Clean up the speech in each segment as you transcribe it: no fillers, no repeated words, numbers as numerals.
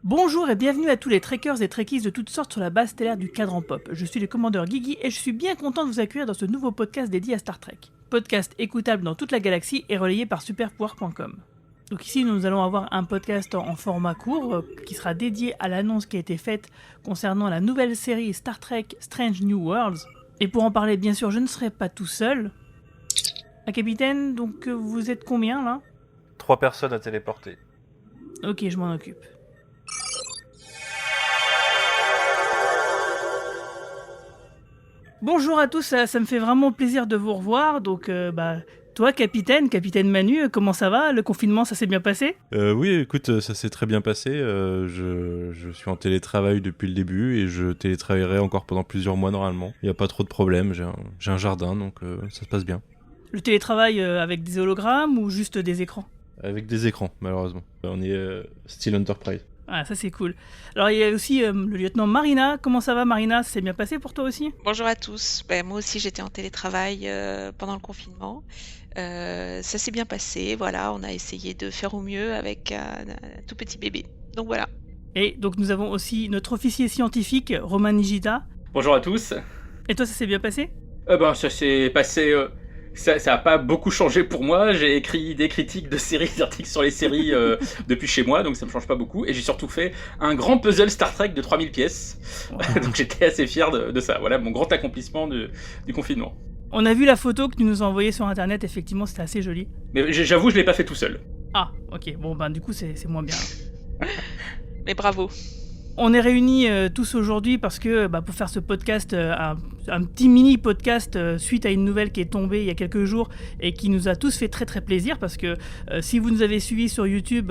Bonjour et bienvenue à tous les trekkers et trekkies de toutes sortes sur la base stellaire du Cadran Pop. Je suis le commandeur Guigui et je suis bien content de vous accueillir dans ce nouveau podcast dédié à Star Trek. Podcast écoutable dans toute la galaxie et relayé par superpouvoir.com. Donc ici nous allons avoir un podcast en format court qui sera dédié à l'annonce qui a été faite concernant la nouvelle série Star Trek Strange New Worlds. Et pour en parler bien sûr je ne serai pas tout seul. Capitaine, donc vous êtes combien là ? 3 personnes à téléporter. Ok, je m'en occupe. Bonjour à tous, ça me fait vraiment plaisir de vous revoir. Donc, toi, capitaine Manu, comment ça va ? Le confinement, ça s'est bien passé ? Oui, écoute, ça s'est très bien passé. Je suis en télétravail depuis le début et je télétravaillerai encore pendant plusieurs mois normalement. Il n'y a pas trop de problèmes, j'ai un jardin, donc ça se passe bien. Le télétravail avec des hologrammes ou juste des écrans ? Avec des écrans, malheureusement. On est style Enterprise. Ah, ça c'est cool. Alors il y a aussi le lieutenant Marina. Comment ça va Marina ? Ça s'est bien passé pour toi aussi ? Bonjour à tous. Moi aussi j'étais en télétravail pendant le confinement. Ça s'est bien passé. Voilà, on a essayé de faire au mieux avec un tout petit bébé. Donc voilà. Et donc nous avons aussi notre officier scientifique, Roman Nigita. Bonjour à tous. Et toi ça s'est bien passé ? Ça s'est passé... Ça a pas beaucoup changé pour moi. J'ai écrit des critiques de séries, des articles sur les séries depuis chez moi, donc ça me change pas beaucoup. Et j'ai surtout fait un grand puzzle Star Trek de 3000 pièces. Donc j'étais assez fier de ça. Voilà mon grand accomplissement du confinement. On a vu la photo que tu nous as envoyée sur internet, effectivement c'était assez joli. Mais j'avoue, je l'ai pas fait tout seul. Ah, ok. Bon, du coup c'est moins bien. Mais bravo. On est réunis tous aujourd'hui parce que pour faire ce podcast, un petit mini podcast suite à une nouvelle qui est tombée il y a quelques jours et qui nous a tous fait très très plaisir parce que si vous nous avez suivis sur YouTube,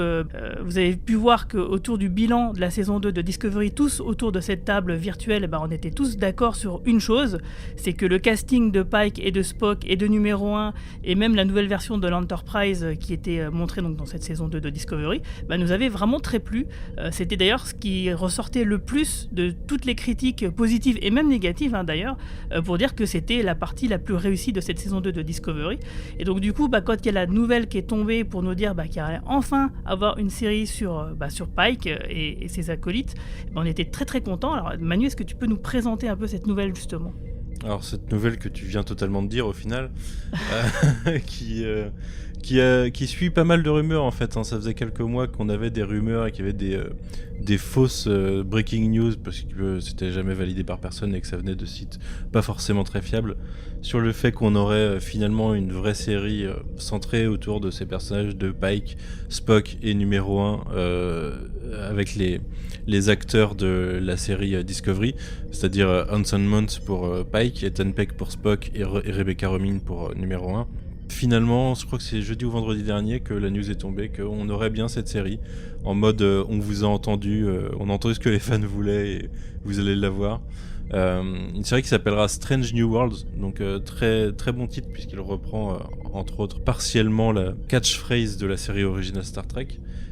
vous avez pu voir qu'autour du bilan de la saison 2 de Discovery, tous autour de cette table virtuelle, on était tous d'accord sur une chose, c'est que le casting de Pike et de Spock et de numéro 1 et même la nouvelle version de l'Enterprise qui était montrée donc, dans cette saison 2 de Discovery, nous avait vraiment très plu. C'était d'ailleurs ce qui ressortait le plus de toutes les critiques positives et même négatives d'ailleurs, pour dire que c'était la partie la plus réussie de cette saison 2 de Discovery. Et donc du coup, quand il y a la nouvelle qui est tombée pour nous dire qu'il allait enfin avoir une série sur Pike et ses acolytes, on était très très contents. Alors Manu, est-ce que tu peux nous présenter un peu cette nouvelle justement ? Alors cette nouvelle que tu viens totalement de dire au final, qui suit pas mal de rumeurs en fait. Ça faisait quelques mois qu'on avait des rumeurs et qu'il y avait des fausses breaking news parce que c'était jamais validé par personne et que ça venait de sites pas forcément très fiables sur le fait qu'on aurait finalement une vraie série centrée autour de ces personnages de Pike, Spock et numéro 1 avec les acteurs de la série Discovery, c'est-à-dire Anson Mount pour Pike, Ethan Peck pour Spock et Rebecca Romijn pour numéro 1. Finalement, je crois que c'est jeudi ou vendredi dernier que la news est tombée qu'on aurait bien cette série en mode on vous a entendu, on a entendu ce que les fans voulaient et vous allez la voir. Une série qui s'appellera Strange New Worlds, donc très, très bon titre puisqu'il reprend entre autres partiellement la catchphrase de la série originale Star Trek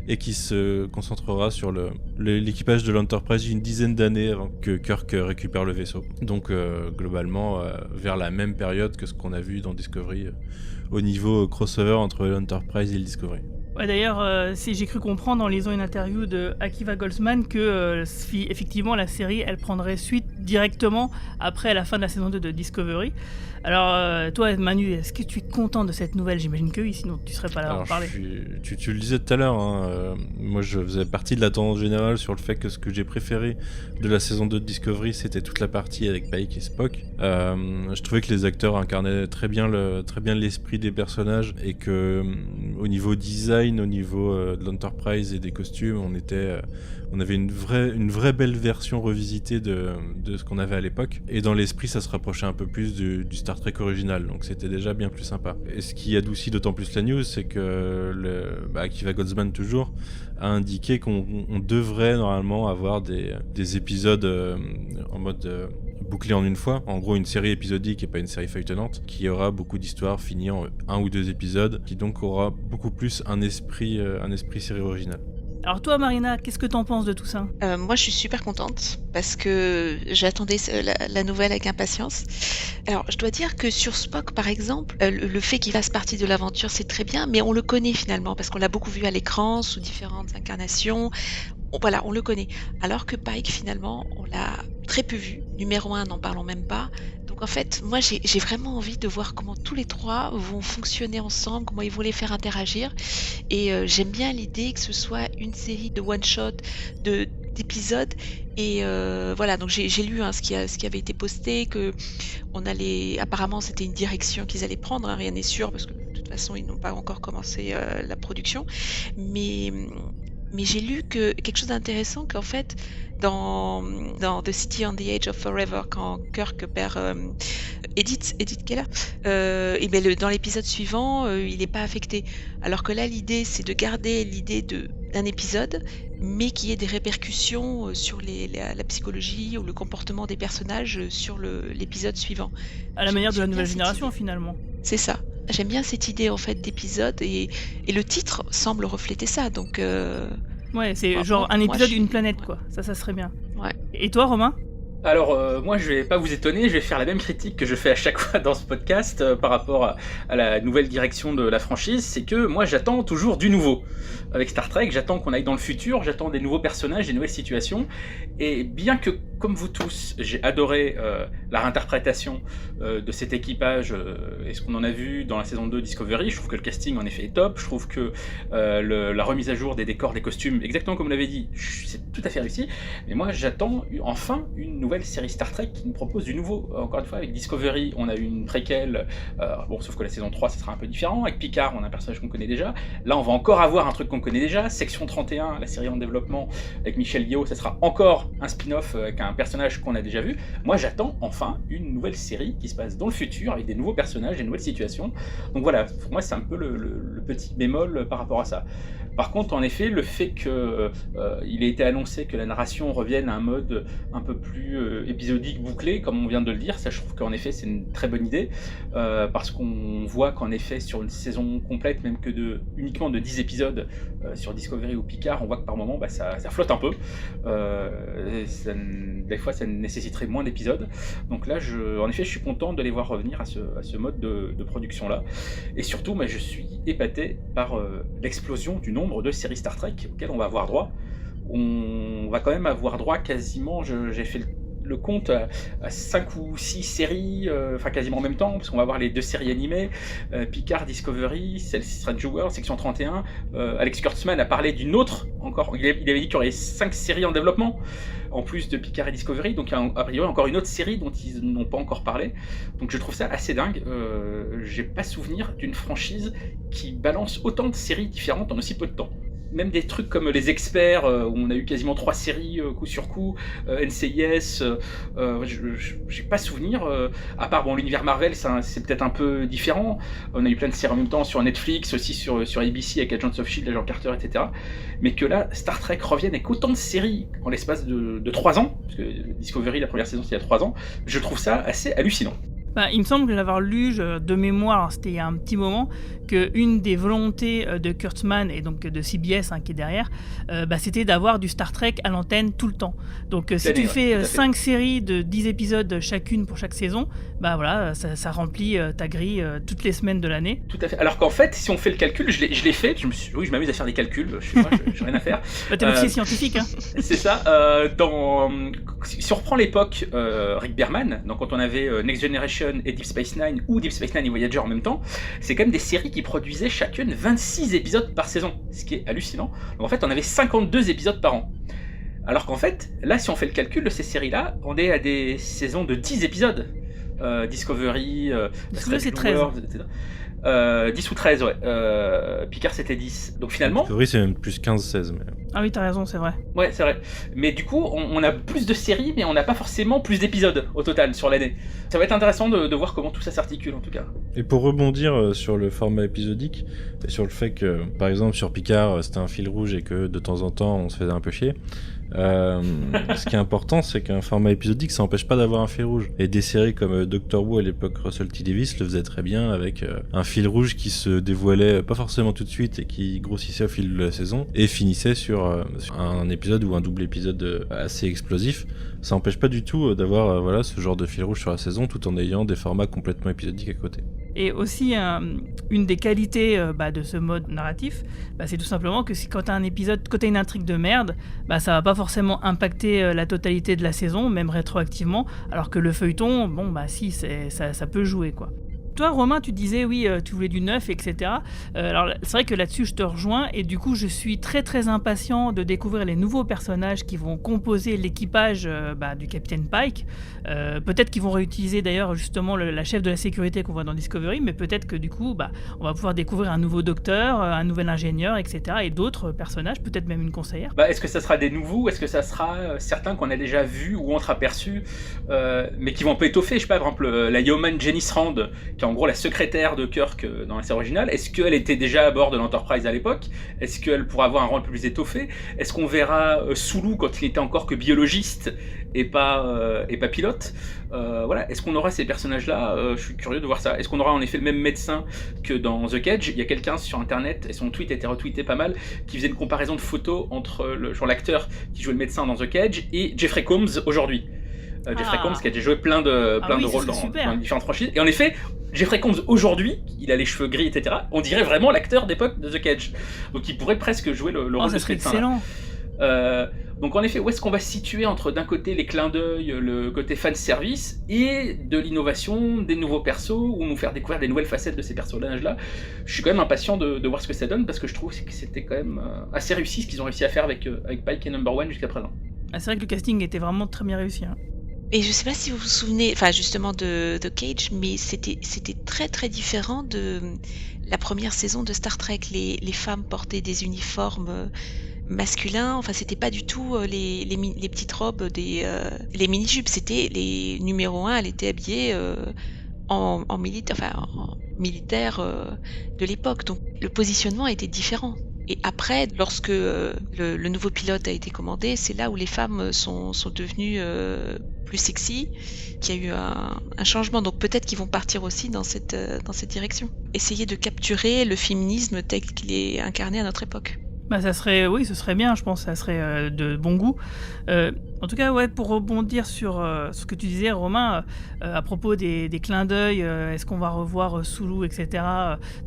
et qui se concentrera sur l'équipage de l'Enterprise une dizaine d'années avant que Kirk récupère le vaisseau. Donc globalement vers la même période que ce qu'on a vu dans Discovery au niveau crossover entre l'Enterprise et le Discovery. Ouais, d'ailleurs, si j'ai cru comprendre en lisant une interview de Akiva Goldsman que effectivement la série elle prendrait suite directement après la fin de la saison 2 de Discovery. Alors toi Manu, est-ce que tu es content de cette nouvelle ? J'imagine que oui, sinon tu serais pas là à en parler. Tu le disais tout à l'heure, moi je faisais partie de la tendance générale sur le fait que ce que j'ai préféré de la saison 2 de Discovery c'était toute la partie avec Pike et Spock. Je trouvais que les acteurs incarnaient très bien l'esprit des personnages et que au niveau design, au niveau de l'Enterprise et des costumes, on avait une vraie belle version revisitée de ce qu'on avait à l'époque. Et dans l'esprit, ça se rapprochait un peu plus du Star Trek original, donc c'était déjà bien plus sympa. Et ce qui adoucit d'autant plus la news, c'est que Akiva Goldsman toujours a indiqué qu'on devrait normalement avoir des épisodes en mode bouclé en une fois, en gros une série épisodique et pas une série feuilletonnante, qui aura beaucoup d'histoires finies en 1 ou 2 épisodes, qui donc aura beaucoup plus un esprit série originale. Alors toi Marina, qu'est-ce que t'en penses de tout ça ? Moi je suis super contente parce que j'attendais la nouvelle avec impatience. Alors je dois dire que sur Spock par exemple, le fait qu'il fasse partie de l'aventure c'est très bien, mais on le connaît finalement parce qu'on l'a beaucoup vu à l'écran sous différentes incarnations. voilà, on le connaît. Alors que Pike, finalement, on l'a très peu vu. Numéro 1, n'en parlons même pas. Donc en fait, moi j'ai vraiment envie de voir comment tous les trois vont fonctionner ensemble, comment ils vont les faire interagir. Et j'aime bien l'idée que ce soit une série de one-shot, d'épisodes. Et voilà, donc j'ai lu ce qui avait été posté, que apparemment c'était une direction qu'ils allaient prendre, hein, rien n'est sûr, parce que de toute façon ils n'ont pas encore commencé la production. Mais j'ai lu quelque chose d'intéressant, qu'en fait, dans The City on the Edge of Forever, quand Kirk perd Edith Keller, et ben dans l'épisode suivant, il n'est pas affecté. Alors que là, l'idée, c'est de garder l'idée d'un épisode, mais qu'il y ait des répercussions sur la psychologie ou le comportement des personnages sur l'épisode suivant. À la manière de la J'aime bien nouvelle cette génération, idée. finalement. C'est ça. J'aime bien cette idée en fait d'épisode, et le titre semble refléter ça. Donc Ouais, c'est Bah, genre moi- un moi, épisode, je une suis- planète, ouais. quoi. Ça serait bien. ouais. Et toi, Romain? Alors, moi, je vais pas vous étonner, je vais faire la même critique que je fais à chaque fois dans ce podcast par rapport à la nouvelle direction de la franchise. C'est que moi, j'attends toujours du nouveau. Avec Star Trek, j'attends qu'on aille dans le futur, j'attends des nouveaux personnages, des nouvelles situations. Et bien que, comme vous tous, j'ai adoré la réinterprétation de cet équipage et ce qu'on en a vu dans la saison 2 Discovery, je trouve que le casting, en effet, est top. Je trouve que la remise à jour des décors, des costumes, exactement comme vous l'avez dit, c'est tout à fait réussi. Mais moi, j'attends enfin une nouvelle série Star Trek qui nous propose du nouveau. Encore une fois, avec Discovery, on a eu une préquelle, bon, sauf que la saison 3, ça sera un peu différent. Avec Picard, on a un personnage qu'on connaît déjà. Là, on va encore avoir un truc qu'on connaît déjà. Section 31, la série en développement avec Michel Yeoh, ça sera encore un spin-off avec un personnage qu'on a déjà vu. Moi, j'attends enfin une nouvelle série qui se passe dans le futur avec des nouveaux personnages, des nouvelles situations. Donc voilà, pour moi, c'est un peu le petit bémol par rapport à ça. Par contre, en effet, le fait qu'il ait été annoncé que la narration revienne à un mode un peu plus épisodique, bouclé, comme on vient de le dire, ça, je trouve qu'en effet, c'est une très bonne idée, parce qu'on voit qu'en effet, sur une saison complète, même que uniquement de 10 épisodes sur Discovery ou Picard, on voit que par moment, ça flotte un peu. Des fois, ça nécessiterait moins d'épisodes. Donc là, en effet, je suis content de les voir revenir à ce mode de production-là. Et surtout, je suis épaté par l'explosion du nombre de séries Star Trek auxquelles on va avoir droit. On va quand même avoir droit quasiment, j'ai fait le compte à 5 ou 6 séries, enfin quasiment en même temps, parce qu'on va avoir les 2 séries animées, Picard, Discovery, Strange World, Section 31. Alex Kurtzman a parlé d'une autre encore, il avait dit qu'il y aurait 5 séries en développement, en plus de Picard et Discovery, donc il y a a priori encore une autre série dont ils n'ont pas encore parlé. Donc je trouve ça assez dingue. J'ai pas souvenir d'une franchise qui balance autant de séries différentes en aussi peu de temps. Même des trucs comme Les Experts, où on a eu quasiment 3 séries coup sur coup, NCIS, j'ai pas souvenir, à part l'univers Marvel, c'est peut-être un peu différent. On a eu plein de séries en même temps sur Netflix, aussi sur ABC avec Agents of S.H.I.E.L.D., Agent Carter, etc. Mais que là, Star Trek revienne avec autant de séries en l'espace de 3 ans, parce que Discovery, la première saison, c'était il y a 3 ans, je trouve ça assez hallucinant. Il me semble que l'avoir lu de mémoire, alors c'était il y a un petit moment, qu'une des volontés de Kurtzman et donc de CBS qui est derrière, c'était d'avoir du Star Trek à l'antenne tout le temps. Donc si tu fais 5 séries de 10 épisodes chacune pour chaque saison, voilà, ça remplit ta grille toutes les semaines de l'année. Tout à fait. Alors qu'en fait, si on fait le calcul, je l'ai fait, je m'amuse à faire des calculs, j'ai rien à faire. T'es aussi scientifique, hein. C'est ça. Si on reprend l'époque Rick Berman, donc quand on avait Next Generation et Deep Space Nine, ou Deep Space Nine et Voyager en même temps, c'est quand même des séries qui produisaient chacune 26 épisodes par saison, ce qui est hallucinant. Donc en fait, on avait 52 épisodes par an. Alors qu'en fait, là, si on fait le calcul de ces séries-là, on est à des saisons de 10 épisodes. Discovery, c'est 13. World, etc. 10 ou 13, ouais. Picard, c'était 10. Donc finalement... Discovery, c'est même plus 15-16. Mais... Ah oui, t'as raison, c'est vrai. Ouais, c'est vrai. Mais du coup, on a plus de séries, mais on n'a pas forcément plus d'épisodes au total sur l'année. Ça va être intéressant de voir comment tout ça s'articule, en tout cas. Et pour rebondir sur le format épisodique, et sur le fait que, par exemple, sur Picard, c'était un fil rouge et que de temps en temps, on se faisait un peu chier, ce qui est important, c'est qu'un format épisodique, ça n'empêche pas d'avoir un fil rouge. Et des séries comme Doctor Who à l'époque, Russell T. Davies le faisait très bien avec un fil rouge qui se dévoilait pas forcément tout de suite et qui grossissait au fil de la saison et finissait sur un épisode ou un double épisode assez explosif. Ça n'empêche pas du tout d'avoir ce genre de fil rouge sur la saison tout en ayant des formats complètement épisodiques à côté. Et aussi, une des qualités de ce mode narratif, c'est tout simplement que quand tu as un épisode, quand tu as une intrigue de merde, ça va pas forcément impacter la totalité de la saison, même rétroactivement, alors que le feuilleton, si, ça peut jouer, quoi. Toi, Romain, tu disais, oui, tu voulais du neuf, etc. Alors, c'est vrai que là-dessus, je te rejoins, et du coup, je suis très, très impatient de découvrir les nouveaux personnages qui vont composer l'équipage du Capitaine Pike. Peut-être qu'ils vont réutiliser, d'ailleurs, justement, la chef de la sécurité qu'on voit dans Discovery, mais peut-être que, du coup, on va pouvoir découvrir un nouveau docteur, un nouvel ingénieur, etc., et d'autres personnages, peut-être même une conseillère. Est-ce que ça sera des nouveaux, est-ce que ça sera certains qu'on a déjà vus ou entreaperçus, mais qui vont un peu étoffer, je sais pas, par exemple, la yeoman Janice Rand, qui est en gros la secrétaire de Kirk dans la série originale. Est-ce qu'elle était déjà à bord de l'Enterprise à l'époque? Est-ce qu'elle pourra avoir un rôle plus étoffé? Est-ce qu'on verra Sulu quand il était encore que biologiste et pas pilote? Voilà. Est-ce qu'on aura ces personnages-là? Je suis curieux de voir ça. Est-ce qu'on aura en effet le même médecin que dans The Cage? Il y a quelqu'un sur internet, et son tweet a été retweeté pas mal, qui faisait une comparaison de photos entre l'acteur qui jouait le médecin dans The Cage et Jeffrey Combs aujourd'hui. Jeffrey Combs qui a déjà joué plein de rôles dans différentes franchises. Et en effet, Jeffrey Combs aujourd'hui, il a les cheveux gris, etc. On dirait vraiment l'acteur d'époque de The Cage. Donc il pourrait presque jouer le rôle de ce médecin. Excellent. Donc en effet, où est-ce qu'on va se situer entre d'un côté les clins d'œil, le côté fan service, et de l'innovation, des nouveaux persos, ou nous faire découvrir des nouvelles facettes de ces personnages-là? Je suis quand même impatient de voir ce que ça donne, parce que je trouve que c'était quand même assez réussi ce qu'ils ont réussi à faire avec Pike et Number One jusqu'à présent. C'est vrai que le casting était vraiment très bien réussi. Et je sais pas si vous vous souvenez, justement de Cage, mais c'était très très différent de la première saison de Star Trek. Les femmes portaient des uniformes masculins, c'était pas du tout les petites robes les mini-jupes, c'était les numéro 1, elle était habillée en militaire de l'époque, donc le positionnement était différent. Et après, lorsque le nouveau pilote a été commandé, c'est là où les femmes sont devenues plus sexy, qu'il y a eu un changement. Donc peut-être qu'ils vont partir aussi dans cette direction. Essayer de capturer le féminisme tel qu'il est incarné à notre époque. Ce serait bien, je pense, ça serait de bon goût. En tout cas, pour rebondir sur ce que tu disais, Romain, à propos des clins d'œil, est-ce qu'on va revoir Sulu, etc.,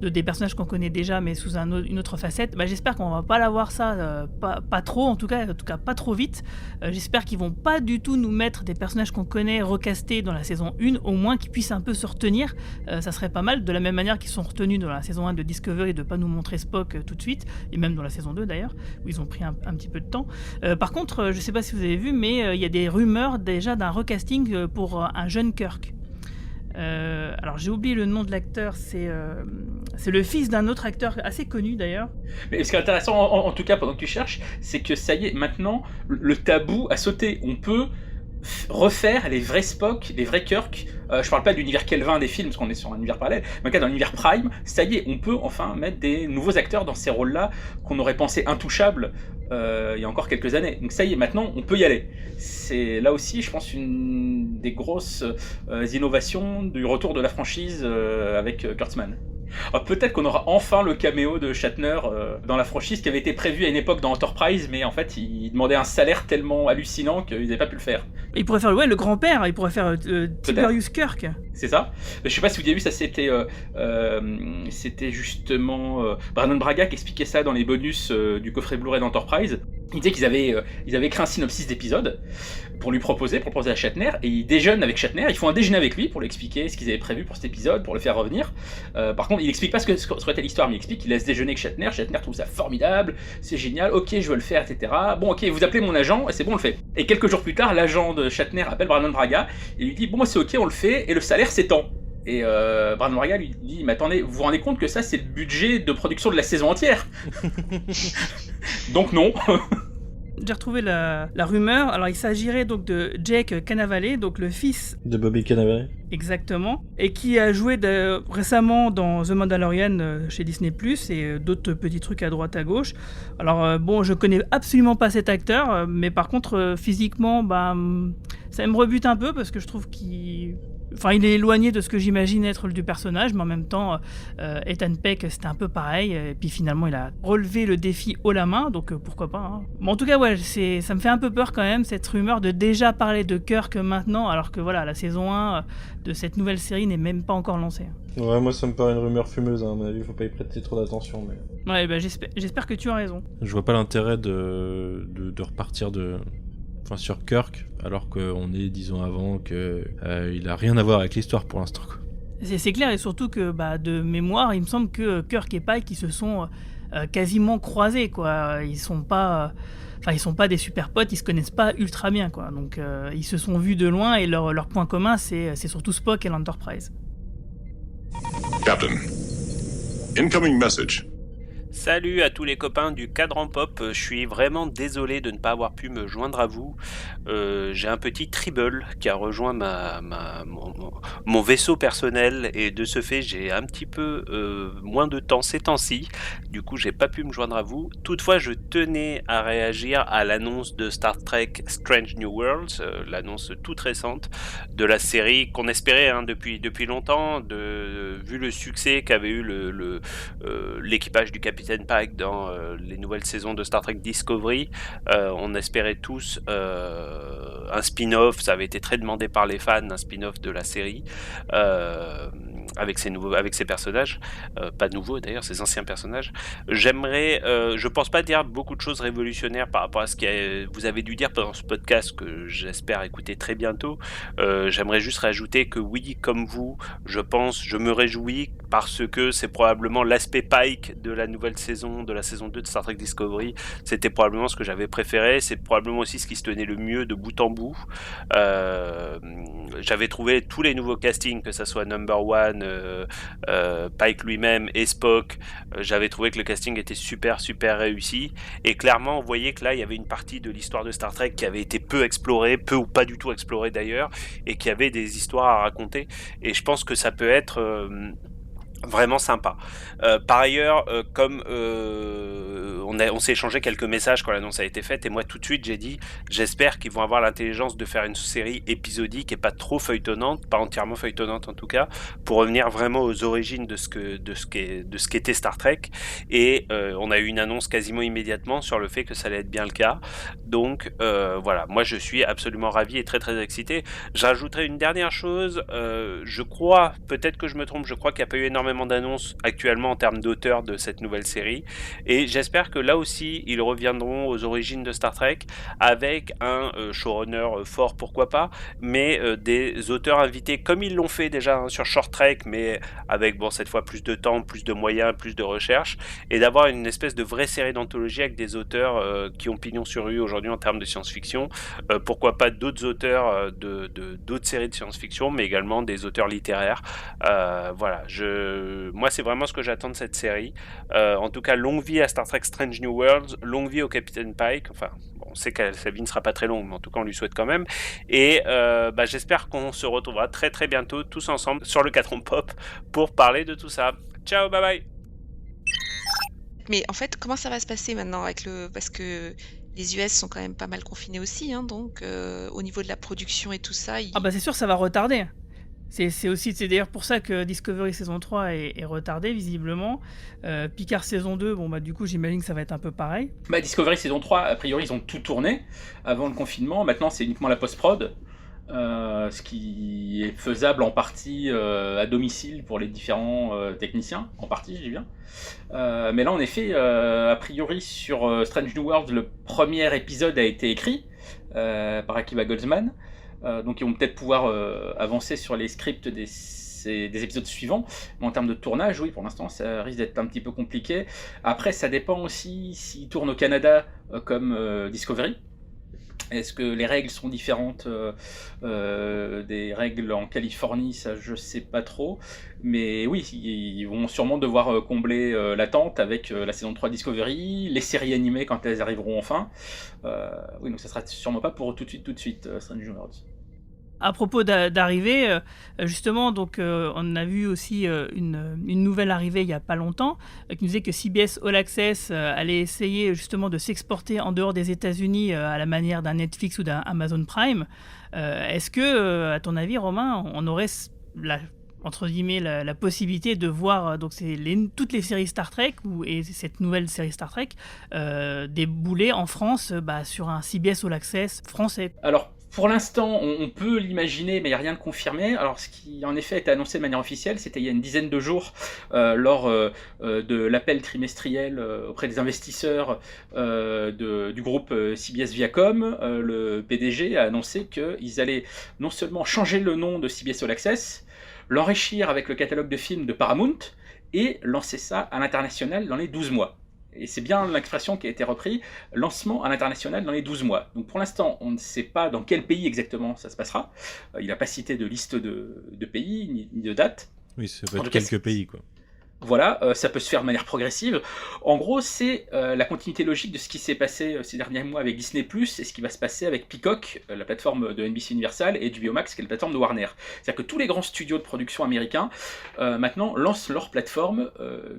des personnages qu'on connaît déjà, mais sous une autre facette? J'espère qu'on va pas l'avoir ça, pas trop, en tout cas pas trop vite. J'espère qu'ils vont pas du tout nous mettre des personnages qu'on connaît recastés dans la saison 1, au moins qu'ils puissent un peu se retenir. Ça serait pas mal, de la même manière qu'ils sont retenus dans la saison 1 de Discovery, de pas nous montrer Spock tout de suite, et même dans la saison 2 d'ailleurs, où ils ont pris un petit peu de temps. Par contre, je sais pas si vous avez vu, mais il y a des rumeurs déjà d'un recasting pour un jeune Kirk. Alors j'ai oublié le nom de l'acteur, c'est le fils d'un autre acteur assez connu d'ailleurs. Mais ce qui est intéressant en tout cas pendant que tu cherches, c'est que ça y est, maintenant le tabou a sauté. On peut refaire les vrais Spock, les vrais Kirk. Je parle pas de l'univers Kelvin des films, parce qu'on est sur un univers parallèle, mais en cas dans l'univers Prime, ça y est, on peut enfin mettre des nouveaux acteurs dans ces rôles-là qu'on aurait pensé intouchables il y a encore quelques années. Donc ça y est, maintenant, on peut y aller. C'est là aussi, je pense, une des grosses innovations du retour de la franchise avec Kurtzman. Alors, peut-être qu'on aura enfin le caméo de Shatner dans la franchise qui avait été prévu à une époque dans Enterprise, mais en fait il demandait un salaire tellement hallucinant qu'ils n'avaient pas pu le faire. Il pourrait faire le grand-père, il pourrait faire Tiberius Kirk. C'est ça. Je sais pas si vous avez vu ça, c'était justement Brandon Braga qui expliquait ça dans les bonus du coffret Blu-ray d'Enterprise. Il disait qu'ils avaient écrit un synopsis d'épisode pour lui proposer à Shatner, et ils déjeunent avec Shatner, ils font un déjeuner avec lui pour lui expliquer ce qu'ils avaient prévu pour cet épisode, pour le faire revenir. Par contre, il explique pas ce que serait l'histoire, mais il explique qu'il laisse déjeuner avec Shatner. Shatner trouve ça formidable, c'est génial, ok, je veux le faire, etc. Bon, ok, vous appelez mon agent, et c'est bon, on le fait. Et quelques jours plus tard, l'agent de Shatner appelle Brandon Braga et lui dit bon, moi c'est ok, on le fait, et le salaire c'est tant. Et Brandon Braga lui dit mais attendez, vous vous rendez compte que ça c'est le budget de production de la saison entière? Donc non. J'ai retrouvé la rumeur. Alors il s'agirait donc de Jake Cannavale, donc le fils de Bobby Cannavale. Exactement, et qui a joué récemment dans The Mandalorian chez Disney+, et d'autres petits trucs à droite à gauche. Alors bon, je connais absolument pas cet acteur, mais par contre physiquement, ça me rebute un peu parce que je trouve qu'il Enfin, il est éloigné de ce que j'imagine être du personnage, mais en même temps, Ethan Peck, c'était un peu pareil. Et puis finalement, il a relevé le défi haut la main, donc pourquoi pas. Hein. Bon, en tout cas, ouais, ça me fait un peu peur quand même, cette rumeur de déjà parler de Kirk maintenant, alors que voilà, la saison 1 de cette nouvelle série n'est même pas encore lancée. Ouais, moi ça me paraît une rumeur fumeuse, hein, à mon avis, faut pas y prêter trop d'attention. Mais... Ouais, bah, j'espère que tu as raison. Je vois pas l'intérêt de repartir sur Kirk, alors qu'on est 10 ans avant, qu'il a rien à voir avec l'histoire pour l'instant, quoi. C'est clair, et surtout que de mémoire, il me semble que Kirk et Pike ils se sont quasiment croisés, quoi. Ils sont pas des super potes, ils se connaissent pas ultra bien, quoi. Donc ils se sont vus de loin et leur point commun c'est surtout Spock et l'Enterprise. Captain, incoming message. Salut à tous les copains du Cadran Pop, je suis vraiment désolé de ne pas avoir pu me joindre à vous. J'ai un petit tribble qui a rejoint mon vaisseau personnel et de ce fait j'ai un petit peu moins de temps ces temps-ci. Du coup j'ai pas pu me joindre à vous. Toutefois je tenais à réagir à l'annonce de Star Trek Strange New Worlds, l'annonce toute récente de la série qu'on espérait depuis longtemps, vu le succès qu'avait eu l'équipage du Capitaine Pike dans les nouvelles saisons de Star Trek Discovery. On espérait tous un spin-off, ça avait été très demandé par les fans, un spin-off de la série avec ces personnages, pas nouveaux d'ailleurs, ces anciens personnages. Je pense pas dire beaucoup de choses révolutionnaires par rapport à ce que vous avez dû dire pendant ce podcast que j'espère écouter très bientôt. J'aimerais juste rajouter que oui, comme vous, je me réjouis parce que c'est probablement l'aspect Pike de la nouvelle saison, de la saison 2 de Star Trek Discovery. C'était probablement ce que j'avais préféré, c'est probablement aussi ce qui se tenait le mieux de bout en bout. J'avais trouvé tous les nouveaux castings, que ça soit Number One, Pike lui-même et Spock, j'avais trouvé que le casting était super réussi, et clairement on voyait que là il y avait une partie de l'histoire de Star Trek qui avait été peu explorée, peu ou pas du tout explorée d'ailleurs, et qui avait des histoires à raconter, et je pense que ça peut être vraiment sympa. Par ailleurs, comme on s'est échangé quelques messages quand l'annonce a été faite, et moi tout de suite j'ai dit j'espère qu'ils vont avoir l'intelligence de faire une série épisodique et pas trop feuilletonnante, pas entièrement feuilletonnante en tout cas, pour revenir vraiment aux origines de ce qu'était Star Trek, et on a eu une annonce quasiment immédiatement sur le fait que ça allait être bien le cas. Donc voilà, moi je suis absolument ravi et très excité. J'ajouterai une dernière chose, je crois, peut-être que je me trompe, je crois qu'il n'y a pas eu énormément d'annonces actuellement en termes d'auteurs de cette nouvelle série, et j'espère que là aussi ils reviendront aux origines de Star Trek avec un showrunner fort, pourquoi pas, mais des auteurs invités comme ils l'ont fait déjà sur Short Trek, mais avec cette fois plus de temps, plus de moyens, plus de recherche, et d'avoir une espèce de vraie série d'anthologie avec des auteurs qui ont pignon sur rue aujourd'hui en termes de science-fiction, pourquoi pas d'autres auteurs d'autres séries de science-fiction, mais également des auteurs littéraires. Voilà, moi c'est vraiment ce que j'attends de cette série. En tout cas, longue vie à Star Trek Strange New Worlds, longue vie au Capitaine Pike. Enfin, on sait que sa vie ne sera pas très longue, mais en tout cas on lui souhaite quand même. Et j'espère qu'on se retrouvera très bientôt tous ensemble sur le Cadran Pop pour parler de tout ça. Ciao, bye bye. Mais en fait, comment ça va se passer maintenant parce que les US sont quand même pas mal confinés aussi, hein, donc au niveau de la production et tout ça. C'est sûr, ça va retarder. C'est d'ailleurs pour ça que Discovery saison 3 est retardé visiblement. Picard saison 2, du coup j'imagine que ça va être un peu pareil. Discovery saison 3, a priori ils ont tout tourné avant le confinement, maintenant c'est uniquement la post-prod, ce qui est faisable en partie à domicile pour les différents techniciens, en partie je dis bien. Mais là en effet, a priori sur Strange New Worlds, le premier épisode a été écrit par Akiva Goldsman. Donc ils vont peut-être pouvoir avancer sur les scripts des épisodes suivants, mais en termes de tournage, oui, pour l'instant ça risque d'être un petit peu compliqué. Après ça dépend aussi s'ils tournent au Canada comme Discovery. Est-ce que les règles sont différentes des règles en Californie? Ça je sais pas trop, mais oui, ils vont sûrement devoir combler l'attente avec la saison 3 Discovery, les séries animées quand elles arriveront enfin. Oui, donc ça sera sûrement pas pour tout de suite Strange New Worlds. À propos d'arrivée, justement, donc on a vu aussi une nouvelle arrivée il n'y a pas longtemps qui nous disait que CBS All Access allait essayer justement de s'exporter en dehors des États-Unis à la manière d'un Netflix ou d'un Amazon Prime. Est-ce que, à ton avis, Romain, on aurait entre guillemets la possibilité de voir donc toutes les séries Star Trek et cette nouvelle série Star Trek débouler en France sur un CBS All Access français. Alors, pour l'instant, on peut l'imaginer, mais il n'y a rien de confirmé. Alors, ce qui en effet a été annoncé de manière officielle, c'était il y a une dizaine de jours, lors de l'appel trimestriel auprès des investisseurs du groupe CBS Viacom. Le PDG a annoncé qu'ils allaient non seulement changer le nom de CBS All Access, l'enrichir avec le catalogue de films de Paramount, et lancer ça à l'international dans les 12 mois. Et c'est bien l'expression qui a été reprise, lancement à l'international dans les 12 mois. Donc pour l'instant, on ne sait pas dans quel pays exactement ça se passera. Il n'a pas cité de liste de pays, ni de date. Oui, ça peut être quelques pays, quoi. Voilà, ça peut se faire de manière progressive. En gros, c'est la continuité logique de ce qui s'est passé ces derniers mois avec Disney+, et ce qui va se passer avec Peacock, la plateforme de NBC Universal, et HBO Max, qui est la plateforme de Warner. C'est-à-dire que tous les grands studios de production américains, maintenant, lancent leur plateforme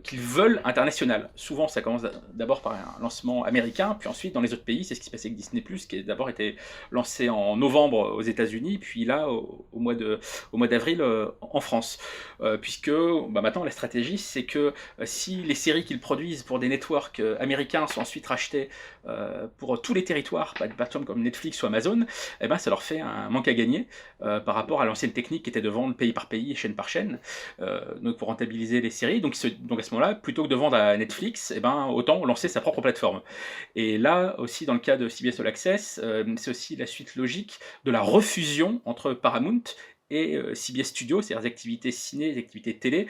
qu'ils veulent internationale. Souvent, ça commence d'abord par un lancement américain, puis ensuite, dans les autres pays, c'est ce qui se passait avec Disney+, qui a d'abord été lancé en novembre aux États-Unis, puis là, au mois d'avril en France. Puisque maintenant, la stratégie, c'est que si les séries qu'ils produisent pour des networks américains sont ensuite rachetées pour tous les territoires, des plateformes comme Netflix ou Amazon, eh ben, ça leur fait un manque à gagner par rapport à l'ancienne technique qui était de vendre pays par pays, chaîne par chaîne, donc pour rentabiliser les séries. Donc à ce moment-là, plutôt que de vendre à Netflix, eh ben, autant lancer sa propre plateforme. Et là aussi, dans le cas de CBS All Access, c'est aussi la suite logique de la refusion entre Paramount et CBS Studios, c'est-à-dire les activités ciné, les activités télé.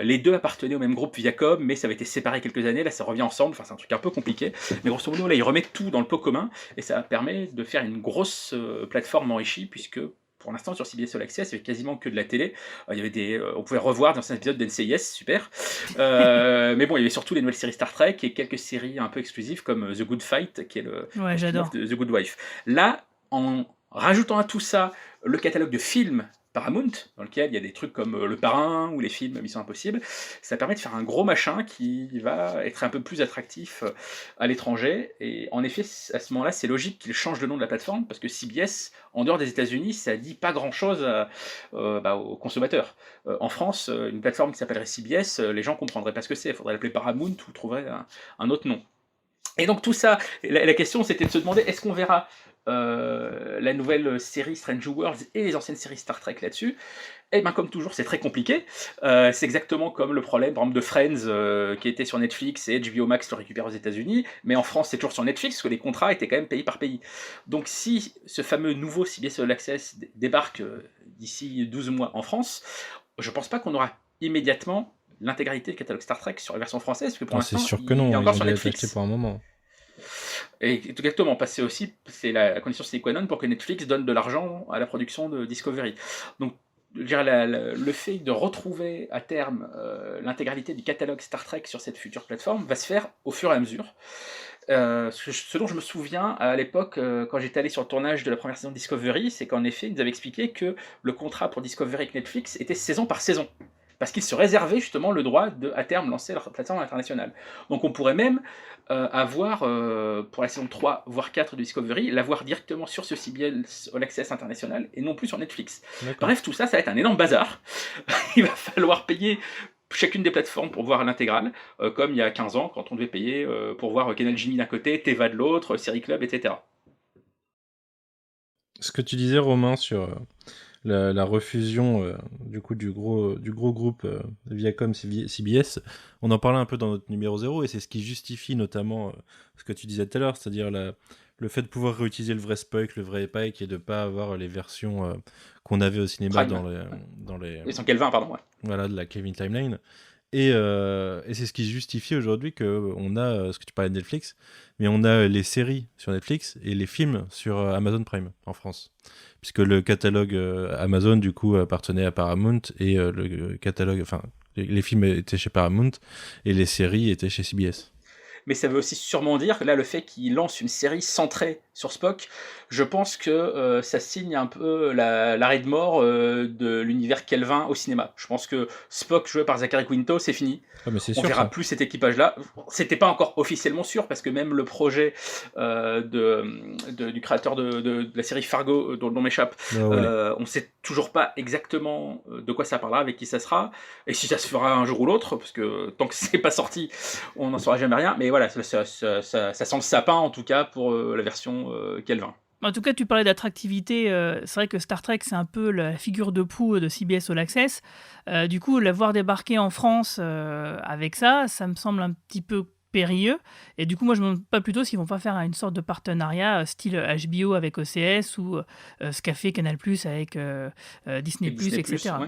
Les deux appartenaient au même groupe Viacom, mais ça avait été séparé quelques années, là ça revient ensemble, enfin c'est un truc un peu compliqué, mais grosso modo là ils remettent tout dans le pot commun, et ça permet de faire une grosse plateforme enrichie, puisque pour l'instant sur CBS All Access il y avait quasiment que de la télé, il y avait on pouvait revoir dans un épisode d'NCIS, super, mais bon il y avait surtout les nouvelles séries Star Trek, et quelques séries un peu exclusives comme The Good Fight, qui est le j'adore. de The Good Wife. Là, en rajoutant à tout ça le catalogue de films Paramount, dans lequel il y a des trucs comme Le Parrain ou les films Mission Impossible, ça permet de faire un gros machin qui va être un peu plus attractif à l'étranger. Et en effet, à ce moment-là, c'est logique qu'ils changent le nom de la plateforme, parce que CBS, en dehors des États-Unis, ça dit pas grand-chose aux consommateurs. En France, une plateforme qui s'appellerait CBS, les gens comprendraient pas ce que c'est. Il faudrait l'appeler Paramount ou trouver un autre nom. Et donc tout ça, la question c'était de se demander, est-ce qu'on verra la nouvelle série Strange Worlds et les anciennes séries Star Trek là-dessus? Et bien comme toujours, c'est très compliqué. C'est exactement comme le problème, par exemple, de Friends qui était sur Netflix et HBO Max le récupère aux États-Unis, mais en France c'est toujours sur Netflix parce que les contrats étaient quand même pays par pays. Donc si ce fameux nouveau CBS All Access débarque d'ici 12 mois en France, je pense pas qu'on aura immédiatement l'intégralité du catalogue Star Trek sur la version française, parce que pour l'instant, c'est sûr que non, il est encore sur il est Netflix. attaqué pour un moment. Et exactement, parce que c'est la condition sine qua non pour que Netflix donne de l'argent à la production de Discovery. Donc, je dirais, le fait de retrouver à terme l'intégralité du catalogue Star Trek sur cette future plateforme va se faire au fur et à mesure. Ce dont je me souviens à l'époque, quand j'étais allé sur le tournage de la première saison de Discovery, c'est qu'en effet, ils nous avaient expliqué que le contrat pour Discovery avec Netflix était saison par saison, parce qu'ils se réservaient justement le droit de, à terme, lancer leur plateforme internationale. Donc on pourrait même avoir, pour la saison 3, voire 4 de Discovery, l'avoir directement sur ce CBS All Access international, et non plus sur Netflix. Bref, tout ça, ça va être un énorme bazar. Il va falloir payer chacune des plateformes pour voir l'intégrale, comme il y a 15 ans, quand on devait payer pour voir Canal Genie d'un côté, Teva de l'autre, Série Club, etc. Ce que tu disais, Romain, sur la refusion du gros groupe Viacom CBS, on en parlait un peu dans notre numéro 0, et c'est ce qui justifie notamment ce que tu disais tout à l'heure, c'est-à-dire le fait de pouvoir réutiliser le vrai Spock, le vrai Pike, et de ne pas avoir les versions qu'on avait au cinéma dans les... Ils sont Kelvin, pardon, ouais. Voilà, de la Kelvin Timeline. Et c'est ce qui justifie aujourd'hui qu'on a, ce que tu parlais de Netflix, mais on a les séries sur Netflix et les films sur Amazon Prime en France. Puisque le catalogue Amazon, du coup, appartenait à Paramount, et le catalogue, enfin, les films étaient chez Paramount, et les séries étaient chez CBS. Mais ça veut aussi sûrement dire que là, le fait qu'ils lancent une série centrée sur Spock, je pense que ça signe un peu l'arrêt de mort de l'univers Kelvin au cinéma. Je pense que Spock joué par Zachary Quinto, c'est fini. Ah, mais c'est On sûr, verra ça. plus cet équipage-là. C'était pas encore officiellement sûr parce que même le projet du créateur de la série Fargo, dont le nom m'échappe, Ah, ouais. on sait toujours pas exactement de quoi ça parlera, avec qui ça sera, et si ça se fera un jour ou l'autre, parce que tant que c'est pas sorti, on n'en saura jamais rien. Mais voilà, ça sent le sapin en tout cas pour la version Kelvin. En tout cas, tu parlais d'attractivité. C'est vrai que Star Trek, c'est un peu la figure de proue de CBS All Access. Du coup, la voir débarquer en France avec ça me semble un petit peu périlleux. Et du coup, moi, je me demande pas plutôt s'ils vont pas faire une sorte de partenariat style HBO avec OCS ou ce qu'a fait Canal+ avec Disney+, etc. Ouais.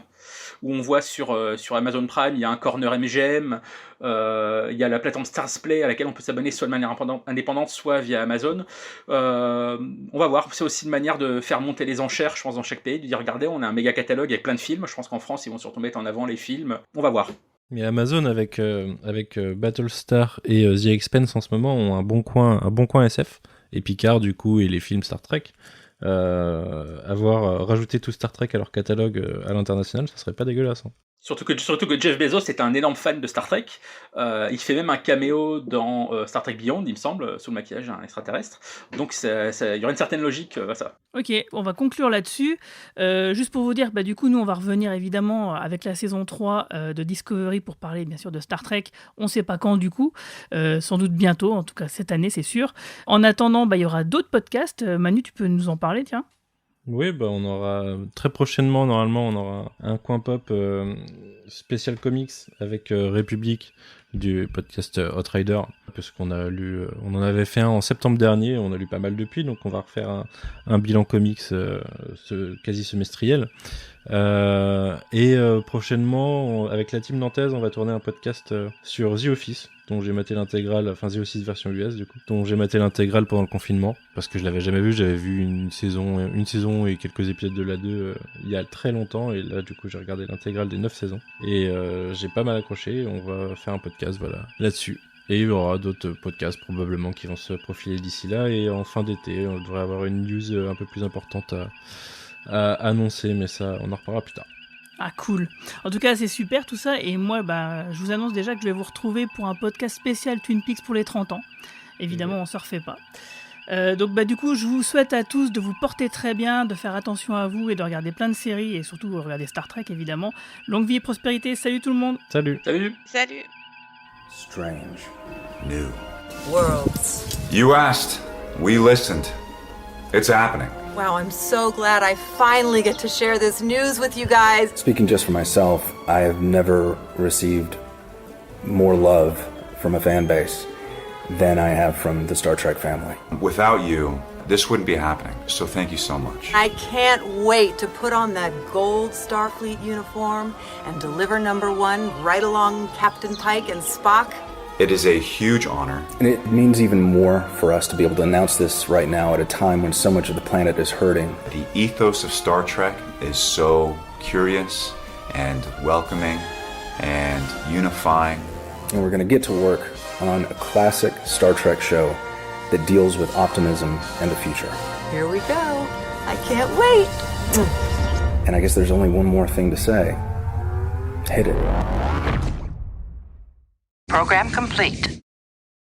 Où on voit sur Amazon Prime, il y a un corner MGM, il y a la plateforme Starzplay à laquelle on peut s'abonner soit de manière indépendante, soit via Amazon. On va voir, c'est aussi une manière de faire monter les enchères, je pense, dans chaque pays, de dire regardez, on a un méga catalogue avec plein de films. Je pense qu'en France, ils vont surtout mettre en avant les films. On va voir. Mais Amazon avec Battlestar et The Expanse en ce moment ont un bon coin SF, et Picard du coup et les films Star Trek. Avoir rajouté tout Star Trek à leur catalogue à l'international, ça serait pas dégueulasse. Hein. Surtout que Jeff Bezos est un énorme fan de Star Trek. Il fait même un caméo dans Star Trek Beyond, il me semble, sous le maquillage d'un extraterrestre. Donc il y aura une certaine logique à ça. Ok, on va conclure là-dessus. Juste pour vous dire, du coup, nous, on va revenir évidemment avec la saison 3 de Discovery pour parler bien sûr de Star Trek. On ne sait pas quand du coup, sans doute bientôt, en tout cas cette année, c'est sûr. En attendant, il y aura d'autres podcasts. Manu, tu peux nous en parler, tiens. Oui, on aura très prochainement, normalement, on aura un coin pop spécial comics avec République du podcast Hot Rider, parce qu'on a lu, on en avait fait un en septembre dernier, on a lu pas mal depuis, donc on va refaire un bilan comics quasi semestriel. Et prochainement, avec la team nantaise, on va tourner un podcast sur The Office, dont j'ai maté l'intégrale, enfin The Office version US du coup, dont j'ai maté l'intégrale pendant le confinement, parce que je l'avais jamais vu, j'avais vu une saison et quelques épisodes de la 2 il y a très longtemps, et là du coup j'ai regardé l'intégrale des 9 saisons, et j'ai pas mal accroché, on va faire un podcast là-dessus. Et il y aura d'autres podcasts probablement qui vont se profiler d'ici là, et en fin d'été, on devrait avoir une news un peu plus importante à annoncer, mais ça, on en reparlera plus tard. Ah cool. En tout cas, c'est super tout ça. Et moi, je vous annonce déjà que je vais vous retrouver pour un podcast spécial Twin Peaks pour les 30 ans. Évidemment, on ne se refait pas. Donc du coup, je vous souhaite à tous de vous porter très bien, de faire attention à vous et de regarder plein de séries et surtout regarder Star Trek évidemment. Longue vie et prospérité. Salut tout le monde. Salut. Salut. Salut. Strange. New. Worlds. You asked. We listened. It's happening. Wow, I'm so glad I finally get to share this news with you guys. Speaking just for myself, I have never received more love from a fan base than I have from the Star Trek family. Without you, this wouldn't be happening, so thank you so much. I can't wait to put on that gold Starfleet uniform and deliver #1 right along Captain Pike and Spock. It is a huge honor. And it means even more for us to be able to announce this right now at a time when so much of the planet is hurting. The ethos of Star Trek is so curious and welcoming and unifying. And we're going to get to work on a classic Star Trek show that deals with optimism and the future. Here we go. I can't wait. And I guess there's only one more thing to say. Hit it. Program complete.